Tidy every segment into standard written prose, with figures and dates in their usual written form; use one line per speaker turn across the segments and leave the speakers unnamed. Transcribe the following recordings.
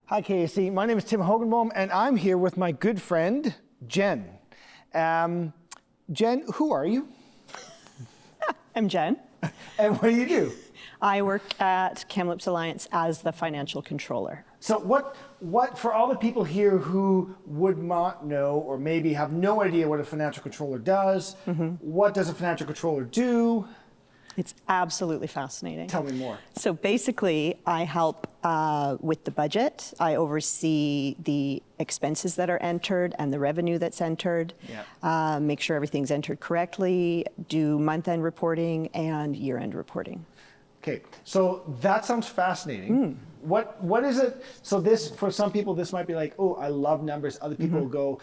Hi, KAC. My name is Tim Hogenboom, and I'm here with my good friend, Jen. Jen, who are you?
I'm Jen.
And what do you do?
I work at Kamloops Alliance as the financial controller.
So what for all the people here who would not know or maybe have no idea what a financial controller does, what does a financial controller do?
It's absolutely fascinating.
Tell me more.
So basically, I help with the budget. I oversee the expenses that are entered and the revenue that's entered.
Yeah.
Make sure everything's entered correctly, do month-end reporting and year-end reporting.
Okay, so that sounds fascinating. What is it? So this, for some people, this might be like, oh, I love numbers. Other people will go,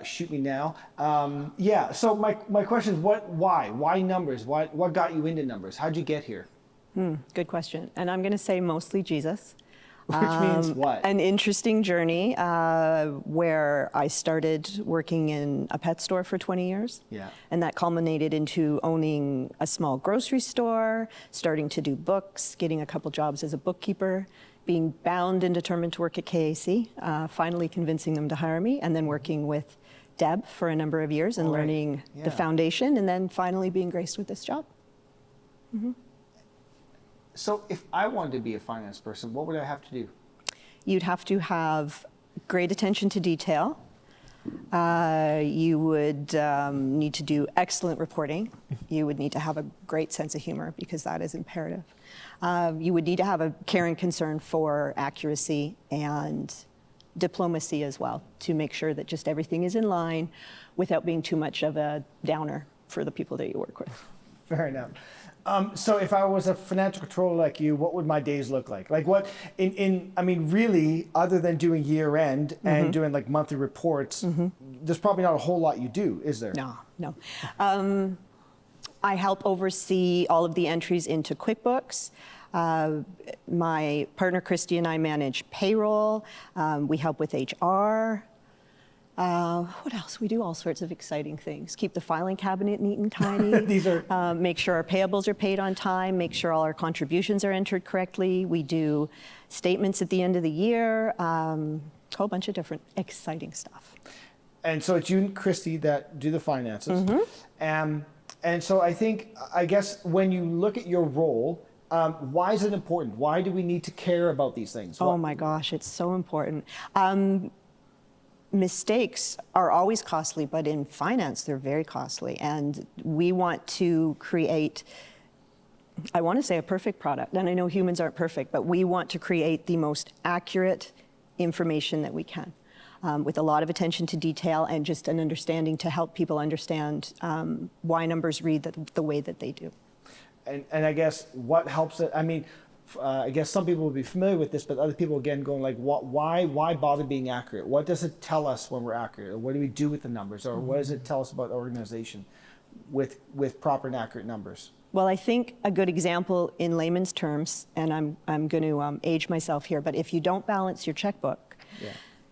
shoot me now. Yeah. So my question is, why numbers? What got you into numbers? How'd you get here?
Good question. And I'm going to say mostly Jesus.
Which means what?
An interesting journey where I started working in a pet store for 20 years.
Yeah.
And that culminated into owning a small grocery store, starting to do books, getting a couple jobs as a bookkeeper, being bound and determined to work at KAC, finally convincing them to hire me, and then working with Deb for a number of years and learning the foundation, and then finally being graced with this job.
So if I wanted to be a finance person, what would I have to do?
You'd have to have great attention to detail. You would need to do excellent reporting. You would need to have a great sense of humor because that is imperative. You would need to have a care and concern for accuracy and diplomacy as well to make sure that just everything is in line without being too much of a downer for the people that you work with.
Fair enough. So if I was a financial controller like you, what would my days look like? Like what, I mean, really, other than doing year end and doing like monthly reports, there's probably not a whole lot you do, is there?
No. I help oversee all of the entries into QuickBooks. My partner Christy and I manage payroll. We help with HR. What else? We do all sorts of exciting things. Keep the filing cabinet neat and tidy.
These are
make sure our payables are paid on time. Make sure all our contributions are entered correctly. We do statements at the end of the year. A whole bunch of different exciting stuff.
And so it's you and Christy that do the finances. And so I guess when you look at your role, why is it important? Why do we need to care about these things?
Oh my gosh, it's so important. Mistakes are always costly, but in finance, they're very costly. And we want to create, I want to say a perfect product. And I know humans aren't perfect, but we want to create the most accurate information that we can, with a lot of attention to detail and just an understanding to help people understand why numbers read the way that they do.
And I guess what helps it, I mean, I guess some people will be familiar with this, but other people again going like, why bother being accurate? What does it tell us when we're accurate? Or what do we do with the numbers? Or what does it tell us about the organization with proper and accurate numbers?
Well, I think a good example in layman's terms, and I'm going to age myself here, but if you don't balance your checkbook,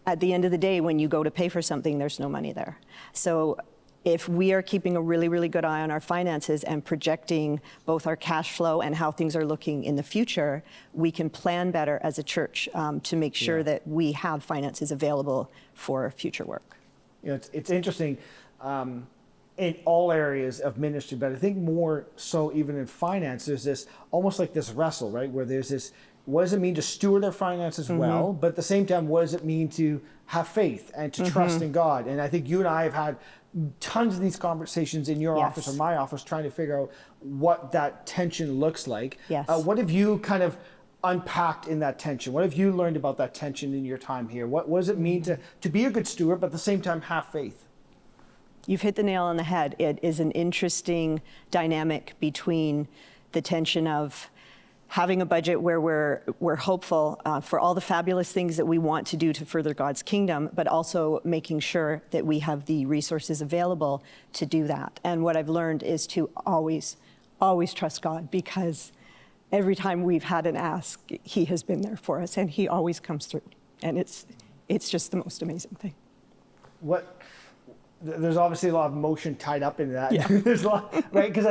at the end of the day, when you go to pay for something, there's no money there. So if we are keeping a really, really good eye on our finances and projecting both our cash flow and how things are looking in the future, we can plan better as a church to make sure that we have finances available for future work.
You know, it's interesting in all areas of ministry, but I think more so even in finance, there's this almost like this wrestle, right? Where there's this, what does it mean to steward our finances well, but at the same time, what does it mean to have faith and to trust in God? And I think you and I have had tons of these conversations in your office or my office trying to figure out what that tension looks like. What have you kind of unpacked in that tension? What have you learned about that tension in your time here? What does it mean to be a good steward, but at the same time have faith?
You've hit the nail on the head. It is an interesting dynamic between the tension of having a budget where we're hopeful for all the fabulous things that we want to do to further God's kingdom, but also making sure that we have the resources available to do that. And what I've learned is to always trust God, because every time we've had an ask, He has been there for us, and He always comes through. And it's just the most amazing thing.
There's obviously a lot of emotion tied up in that. There's a lot, right? Because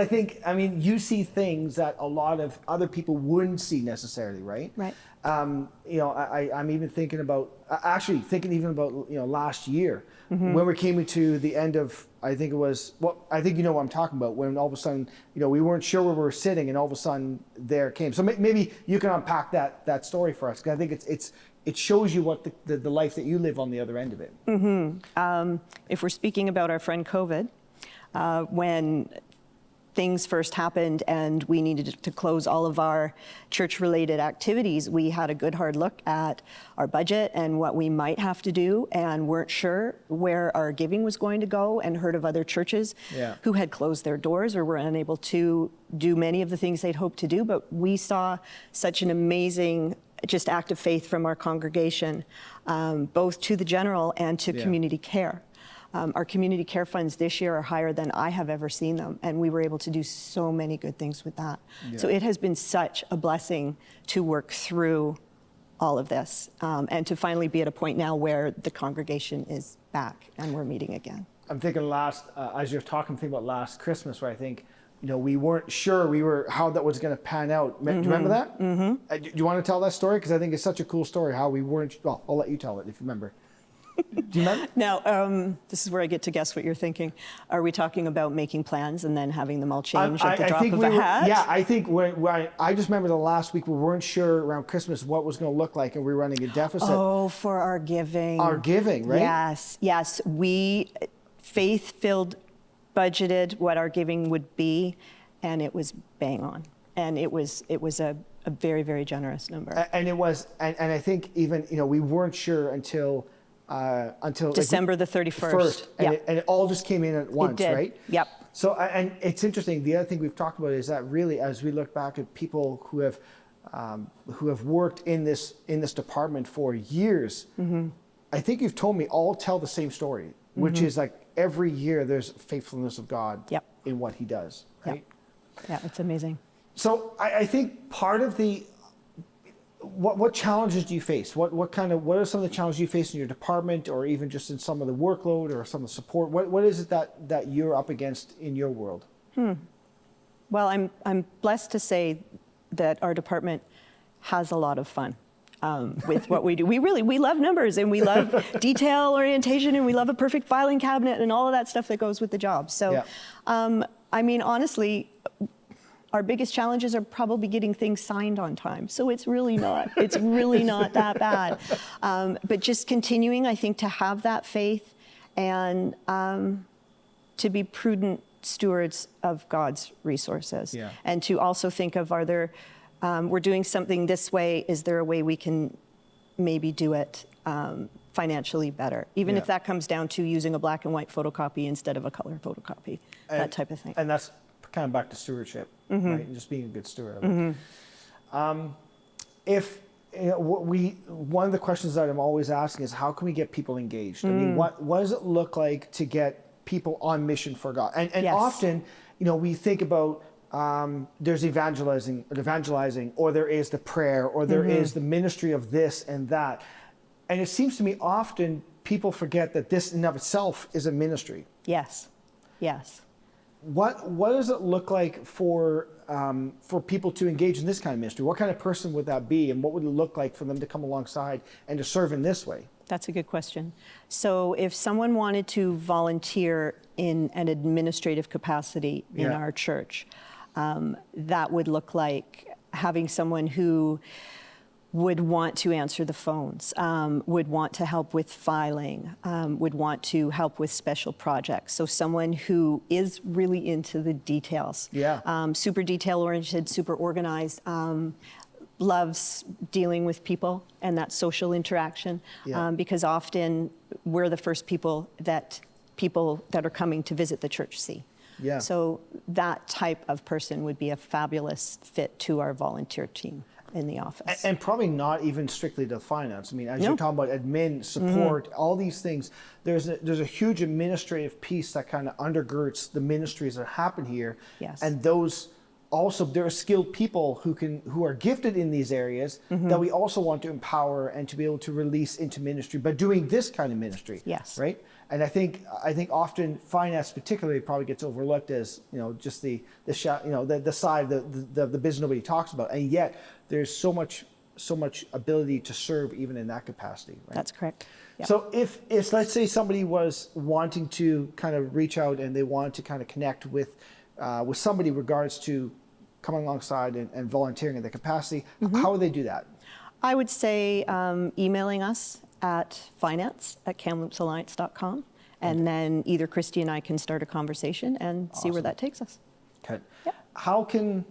I mean, you see things that a lot of other people wouldn't see necessarily, right?
Right.
I'm even thinking about, even about, last year when we came into the end of, I think it was, I think you know what I'm talking about, when all of a sudden, we weren't sure where we were sitting and all of a sudden there came. So maybe you can unpack that story for us, because I think it shows you what the life that you live on the other end of it.
If we're speaking about our friend COVID, when things first happened and we needed to close all of our church-related activities, we had a good hard look at our budget and what we might have to do, and weren't sure where our giving was going to go, and heard of other churches who had closed their doors or were unable to do many of the things they'd hoped to do. But we saw such an amazing just act of faith from our congregation, both to the general and to community care. Our community care funds this year are higher than I have ever seen them, and we were able to do so many good things with that. So it has been such a blessing to work through all of this, and to finally be at a point now where the congregation is back and we're meeting again.
I'm thinking as you're talking, think about last Christmas, where I think, we weren't sure how that was going to pan out. Do you remember that? Do you want to tell that story? Because I think it's such a cool story how we weren't, well, I'll let you tell it if you remember. Do you remember?
Now, this is where I get to guess what you're thinking. Are we talking about making plans and then having them all change at the drop of a hat?
Yeah, I think I just remember the last week we weren't sure around Christmas what was going to look like, and we were running a deficit.
Oh, for our giving.
Our giving, right?
Yes. We faith-filled budgeted what our giving would be, and it was bang on. And it was a very, very generous number.
And it was, and I think even, we weren't sure until
December the 31st.
And it all just came in at once, right?
Yep.
So, and it's interesting. The other thing we've talked about is that really, as we look back at people who have worked in this department for years, I think you've told me all tell the same story, which is like every year there's faithfulness of God in what He does, right?
Yeah, it's amazing.
So I think part of what challenges do you face? What are some of the challenges you face in your department, or even just in some of the workload or some of the support? What is it that you're up against in your world?
Well, I'm blessed to say that our department has a lot of fun with what we do. We love numbers, and we love detail orientation, and we love a perfect filing cabinet and all of that stuff that goes with the job. So, I mean, honestly, our biggest challenges are probably getting things signed on time. So it's really not that bad. But just continuing, I think, to have that faith and to be prudent stewards of God's resources. And to also think of, we're doing something this way, is there a way we can maybe do it financially better? Even if that comes down to using a black and white photocopy instead of a color photocopy, that type of thing.
And that's kind of back to stewardship, right? And just being a good steward of it. One of the questions that I'm always asking is, how can we get people engaged? I mean, what does it look like to get people on mission for God? And often, we think about there's evangelizing, or there is the prayer, or there is the ministry of this and that. And it seems to me often people forget that this in and of itself is a ministry.
Yes.
What does it look like for people to engage in this kind of ministry? What kind of person would that be, and what would it look like for them to come alongside and to serve in this way?
That's a good question. So if someone wanted to volunteer in an administrative capacity in our church, that would look like having someone who would want to answer the phones, would want to help with filing, would want to help with special projects. So someone who is really into the details, super detail-oriented, super organized, loves dealing with people and that social interaction, because often we're the first people that are coming to visit the church see. So that type of person would be a fabulous fit to our volunteer team in the office.
And probably not even strictly to finance. I mean, as you're talking about admin, support, all these things, there's a huge administrative piece that kind of undergirds the ministries that happen here. And those also, there are skilled people who are gifted in these areas that we also want to empower and to be able to release into ministry by doing this kind of ministry. Right? And I think often finance particularly probably gets overlooked as, just the side of the business nobody talks about. And yet there's so much so much ability to serve even in that capacity, right?
That's correct. Yep.
So if let's say somebody was wanting to kind of reach out and they wanted to kind of connect with somebody in regards to coming alongside and volunteering in the capacity, how would they do that?
I would say emailing us at finance@kamloopsalliance.com, and then either Christy and I can start a conversation and see where that takes us.
Okay.
Yep.
How can,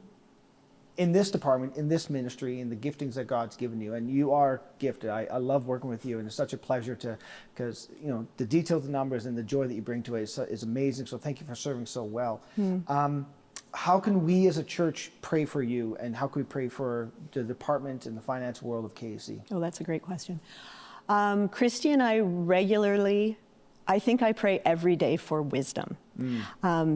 in this department, in this ministry, in the giftings that God's given you, and you are gifted, I love working with you, and it's such a pleasure because the details, the numbers, and the joy that you bring to it is amazing. So thank you for serving so well. How can we as a church pray for you, and how can we pray for the department and the finance world of KAC?
Oh, that's a great question. Christy and I regularly, I think I pray every day for wisdom,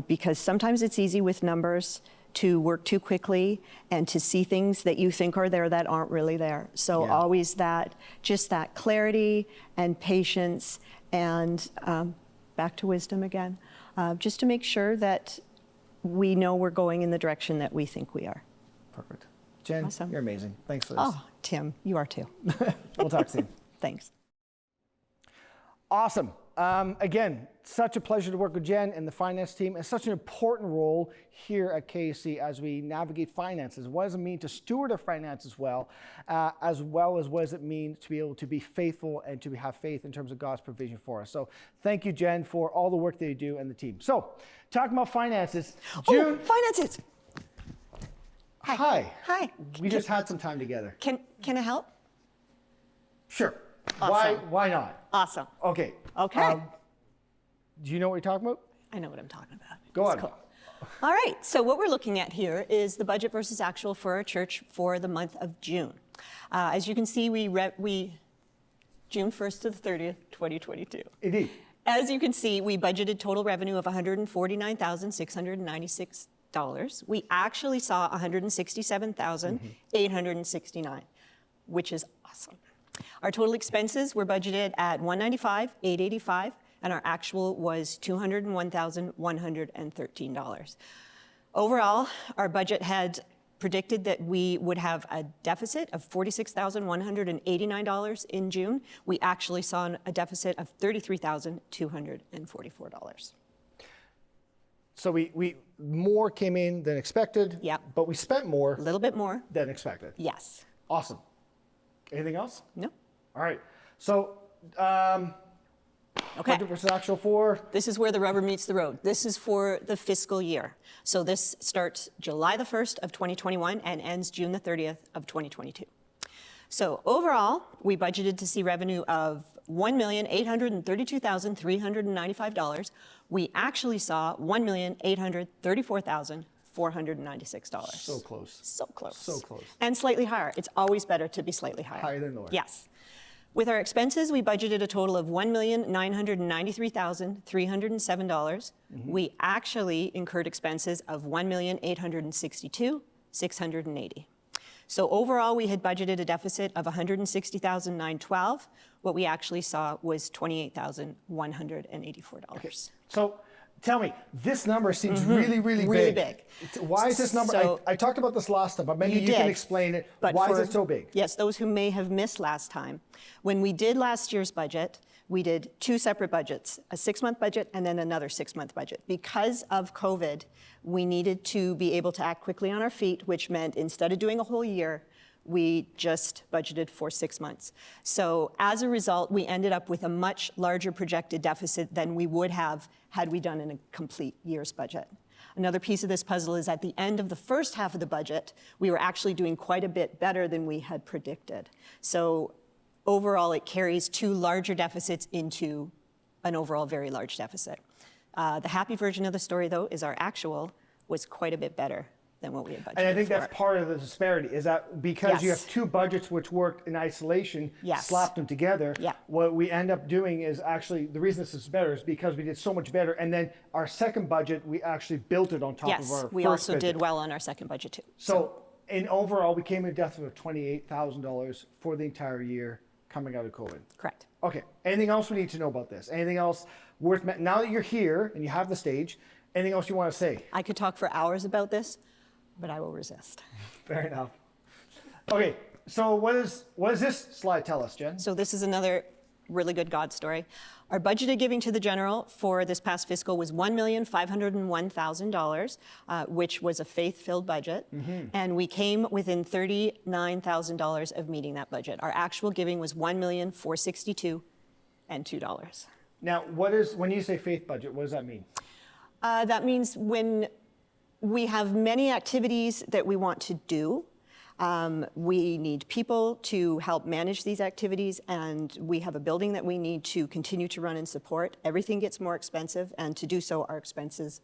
because sometimes it's easy with numbers to work too quickly and to see things that you think are there that aren't really there. So always that clarity and patience and back to wisdom again, just to make sure that we know we're going in the direction that we think we are.
Perfect. Jen,
Awesome.
You're amazing. Thanks for this.
Oh, Tim, you are too.
We'll talk soon.
Thanks.
Awesome. Again, such a pleasure to work with Jen and the finance team, and such an important role here at KAC as we navigate finances. What does it mean to steward our finances well as what does it mean to be able to be faithful and to have faith in terms of God's provision for us. So thank you, Jen, for all the work that you do and the team. So talking about finances, June.
Oh, finances.
Hi.
Hi.
We just had some time together.
Can I help?
Sure.
Awesome.
Why not?
Awesome.
Okay.
Okay.
Do you know what you're talking about?
I know what I'm talking about.
Go
It's
on.
cool. All right, so what we're looking at here is the budget versus actual for our church for the month of June. As you can see, we June 1st to the 30th, 2022.
Indeed.
As you can see, we budgeted total revenue of $149,696. We actually saw $167,869, which is awesome. Our total expenses were budgeted at $195,885, and our actual was $201,113. Overall, our budget had predicted that we would have a deficit of $46,189 in June. We actually saw a deficit of $33,244.
So we more came in than expected.
Yep.
But we spent more
A little bit more.
than expected.
Yes.
Awesome. Anything else?
No?
All right. So
Okay.
budget versus actual for.
This is where the rubber meets the road. This is for the fiscal year. So this starts July the 1st of 2021 and ends June the 30th of 2022. So overall, we budgeted to see revenue of $1,832,395. We actually saw $1,834,496.
So close.
So close.
So close.
And slightly higher. It's always better to be slightly higher.
Higher than lower.
Yes. With our expenses, we budgeted a total of $1,993,307. We actually incurred expenses of $1,862,680. So overall, we had budgeted a deficit of $160,912. What we actually saw was $28,184.
So tell me, this number seems really, really
Really
big.
big.
Why is this number?
So-
I talked about this last time, but maybe you can explain it.
But
Why is
for-
it so big?
Yes, those who may have missed last time. When we did last year's budget, we did two separate budgets, a 6-month budget and then another 6-month budget. Because of COVID, we needed to be able to act quickly on our feet, which meant instead of doing a whole year, we just budgeted for 6 months. So as a result, we ended up with a much larger projected deficit than we would have had we done in a complete year's budget. Another piece of this puzzle is at the end of the first half of the budget, we were actually doing quite a bit better than we had predicted. So overall, it carries two larger deficits into an overall very large deficit. The happy version of the story, though, is our actual was quite a bit better than what we had budgeted.
And I think
for.
that's part of the disparity, is that because you
Yes.
have two budgets which worked in isolation,
Yes.
slapped them together,
Yeah.
what we end up doing is actually, the reason this is better is because we did so much better, and then our second budget, we actually built it on top of
Yes,
our
we
first
also
budget.
did well on our second budget, too.
So in overall, we came in a deficit of $28,000 for the entire year coming out of COVID.
Correct.
Okay, anything else we need to know about this? Anything else worth, now that you're here and you have the stage, anything else you want to say?
I could talk for hours about this, but I will resist.
Fair enough. Okay, So what does this slide tell us, Jen?
So this is another really good God story. Our budgeted giving to the general for this past fiscal was $1,501,000, which was a faith-filled budget. And we came within $39,000 of meeting that budget. Our actual giving was $1,462,02.
Now, when you say faith budget, what does that mean?
That means when we have many activities that we want to do, we need people to help manage these activities, and we have a building that we need to continue to run and support. Everything gets more expensive, and to do so, our expenses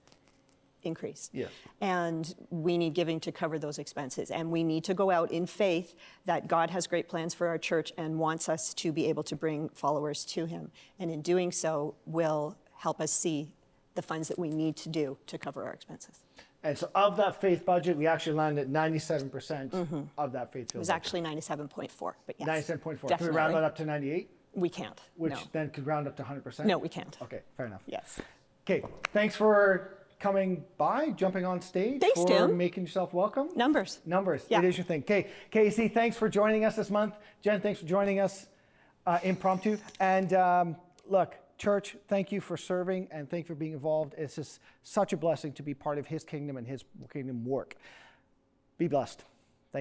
increase.
Yes.
And we need giving to cover those expenses. And we need to go out in faith that God has great plans for our church and wants us to be able to bring followers to him. And in doing so, will help us see the funds that we need to do to cover our expenses.
And so of that faith budget, we actually landed at 97% of that faith
It
budget.
was actually 97.4, but yes.
97.4. Can we
definitely.
round that up to 98?
We can't.
Which
no.
then could round up to 100%?
No, we can't.
Okay, fair enough.
Yes.
Okay, thanks for coming by, jumping on stage.
Thanks,
for
Tim.
making yourself welcome.
Numbers.
Yeah. It is your thing. Okay, Casey, thanks for joining us this month. Jen, thanks for joining us impromptu. And look, church, thank you for serving and thank you for being involved. It's just such a blessing to be part of his kingdom and his kingdom work. Be blessed.